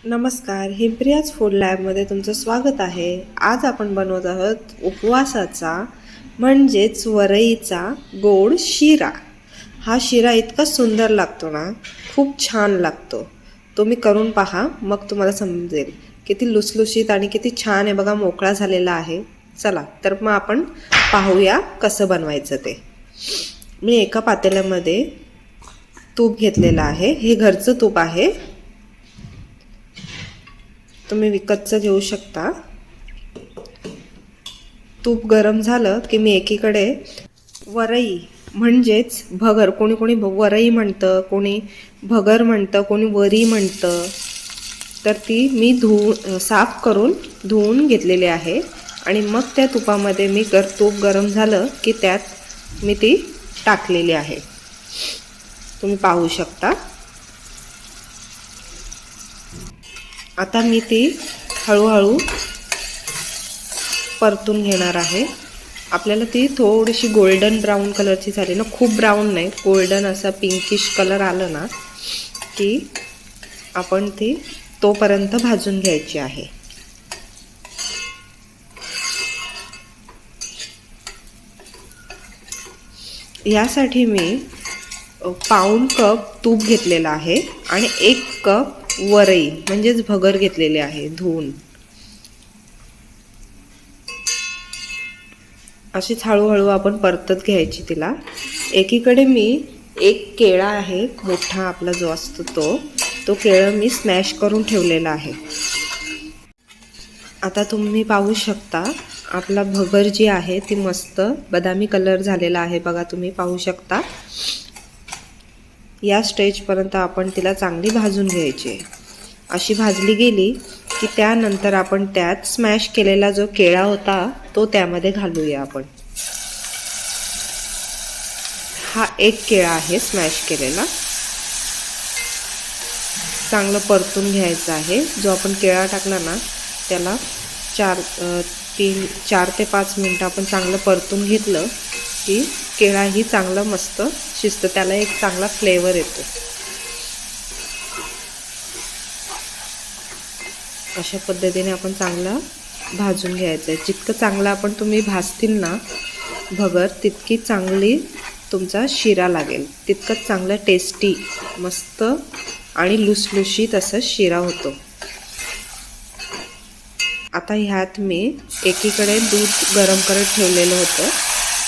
नमस्कार, हिमप्रियाज फूड लॅबमध्ये तुमचं स्वागत आहे. आज आपण बनवत आहोत उपवासाचा म्हणजेच वरईचा गोड शिरा. हा शिरा इतका सुंदर लागतो ना, खूप छान लागतो. तुम्ही करून पहा, मग तुम्हाला समजेल किती लुसलुशीत आणि किती छान आहे बघा, मोकळा झालेला आहे. चला तर मग आपण पाहूया कसं बनवायचं ते. मी एका पातेल्यामध्ये तूप घेतलेलं आहे. हे घरचं तूप आहे, तुम्ही विकतचं घेऊ शकता. तूप गरम झालं की मी एकीकडे वरई म्हणजेच भगर, कोणी कोणी वरई म्हणतं, कोणी भगर म्हणतं, कोणी वरी म्हणतं, तर ती मी साफ करून धुवून घेतलेली आहे. आणि मग त्या तुपामध्ये मी तूप गरम झालं की त्यात मी ती टाकलेली आहे, तुम्ही पाहू शकता. आता मी ती हळूहळू परतून घेणार आहे. आपल्याला ती थोडीशी गोल्डन ब्राऊन कलरची झाली ना, खूप ब्राऊन नाही, गोल्डन असा पिंकिश कलर आलं ना की आपण ती तोपर्यंत भाजून घ्यायची आहे. यासाठी मी पाऊण कप तूप घेतलेला आहे आणि 1 कप वरई म्हणजेच भगर घेतलेली आहे धुवून. अशीच हळूहळू आपण परतत घ्यायची तिला. एकीकडे मी एक केळा आहे मोठा आपला जो असतो तो केळं मी स्मॅश करून ठेवलेला आहे. आता तुम्ही पाहू शकता आपला भगर जी आहे ती मस्त बदामी कलर झालेला आहे बघा, तुम्ही पाहू शकता. या स्टेजपर्यंत आपण तिला चांगली भाजून घ्यायची. अशी भाजली गेली की त्यानंतर आपण त्यात स्मॅश केलेला जो केळा होता तो त्यामध्ये घालूया आपण. हा 1 केळा आहे स्मॅश केलेला. चांगलं परतून घ्यायचं आहे. जो आपण केळा टाकला ना त्याला 4 ते 5 मिनटं आपण चांगलं परतून घेतलं की केळाही चांगलं मस्त शिजतं, त्याला एक चांगला फ्लेवर येतो. अशा पद्धतीने आपण चांगला भाजून घ्यायचं आहे. जितकं चांगलं आपण तुम्ही भाजतील ना भगर, तितकी चांगली तुमचा शिरा लागेल, तितकंच चांगलं टेस्टी मस्त आणि लुसलुशीत असं शिरा होतो. आता ह्यात मी एकीकडे दूध गरम करत ठेवलेलं होतं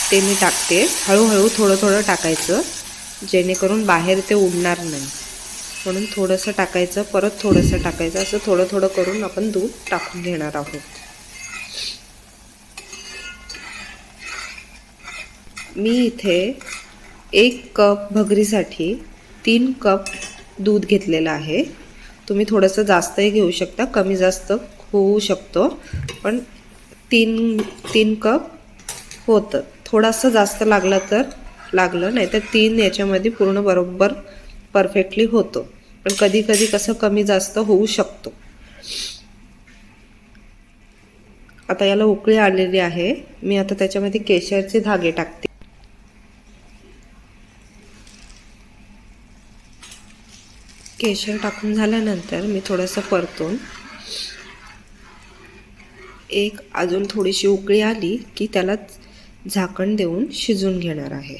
ते मी टाकते. हळूहळू थोडं थोडं टाकायचं, जेणेकरून बाहेर ते उडणार नाही, म्हणून थोडंसं टाकायचं, परत थोडंसं टाकायचं, असं थोडं थोडं करून आपण दूध टाकून घेणार आहोत. मी इथे 1 कप भगरीसाठी 3 कप दूध घेतलेलं आहे. तुम्ही थोडंसं जास्तही घेऊ शकता, कमी जास्त होऊ शकतो, पण 3 कप होतं. थोडंसं जास्त लागलं तर लागलं, नाही तर 3 याच्यामध्ये पूर्ण बरोबर परफेक्टली होतं, पण कधी कधी कसं कमी जास्त होऊ शकतो. आता याला उकळी आलेली आहे. मी आता त्याच्यामध्ये केशरचे धागे टाकते. केशर टाकून झाल्यानंतर मी थोडंसं परतून अजून थोडीशी उकळी आली की त्याला झाकण देऊन शिजून घेणार आहे.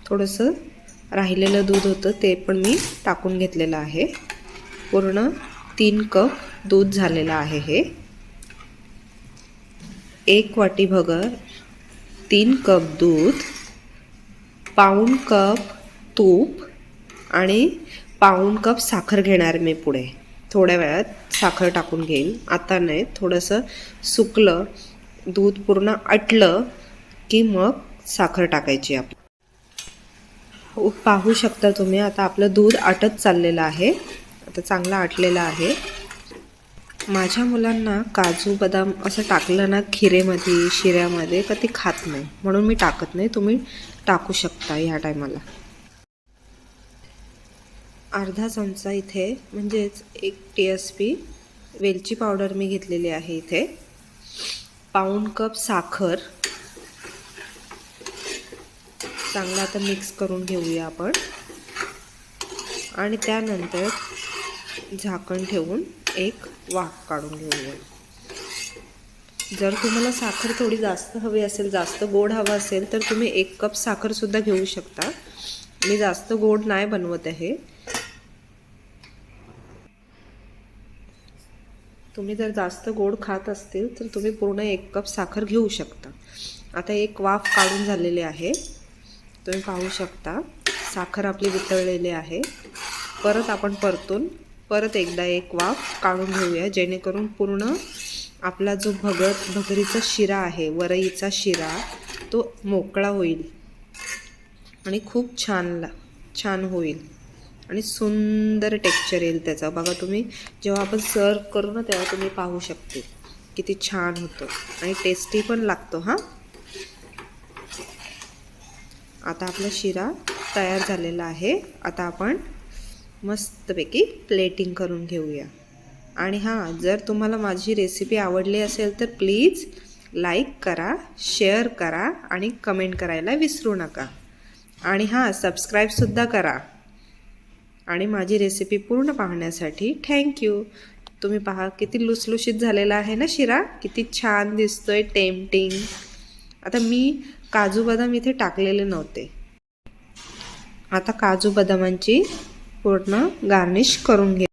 थोडंसं राहिलेलं दूध होतं ते पण मी टाकून घेतलेलं आहे. पूर्ण 3 कप दूध झालेलं आहे हे. 1 वाटी भगर, 3 कप दूध, पाऊण कप तूप आणि पाऊण कप साखर घेणार मी पुढे. थोड्या वेळात साखर टाकून घेईन, आता नाही. थोडंसं सुकलं दूध, पूर्ण आटलं की मग साखर टाकायची. पाहू शकता तुम्ही आता आपलं दूध आटत चाललेलं आहे. आता चांगलं आटलेलं आहे. माझ्या मुलांना काजू बदाम असं टाकलं ना खिरेमध्ये, शिऱ्यामध्ये, तर ते खात नाही, म्हणून मी टाकत नाही. तुम्ही टाकू शकता ह्या टायमाला. अर्धा चमचा इथे म्हणजेच 1 TSP वेलची पावडर मी घेतलेली आहे इथे. पाऊण कप साखर. चांगला आता मिक्स करून घेऊया आपण. आणि त्यानंतर झाकण ठेवून एक वाफ काढून घेऊया. जर तुम्हाला साखर थोडी जास्त हवी असेल, जास्त गोड हवा असेल, तर तुम्ही 1 कप साखरसुद्धा घेऊ शकता. मी जास्त गोड नाही बनवत आहे. तुम्ही जर जास्त गोड खात असतील तर तुम्ही पूर्ण 1 कप साखर घेऊ शकता. आता एक वाफ काढून झालेली आहे. तुम्ही पाहू शकता साखर आपली वितळलेली आहे. परत आपण परत एकदा एक वाफ काढून घेऊया, जेणेकरून पूर्ण आपला जो भगरीचा शिरा आहे, वरईचा शिरा, तो मोकळा होईल आणि खूप छान होईल आणि सुंदर टेक्स्चर येईल त्याचा. बघा तुम्ही जेव्हा आपण सर्व करू ना तेव्हा तुम्ही पाहू शकते किती छान होतं आणि टेस्टी पण लागतो. आता आपला शिरा तयार झालेला आहे. आता आपण मस्तपैकी प्लेटिंग करून घेऊया. आणि जर तुम्हाला माझी रेसिपी आवडली असेल तर प्लीज लाईक करा, शेअर करा आणि कमेंट करायला विसरू नका. आणि सबस्क्राईबसुद्धा करा. आणि माझी रेसिपी पूर्ण पाहण्यासाठी थँक्यू. तुम्ही पहा किती लुसलुशीत झालेला आहे ना शिरा, किती छान दिसतोय, टेम्पटिंग. आता मी काजू बदाम इथे टाकलेले नव्हते. आता काजू बदामांची पूर्ण गार्निश करून घे.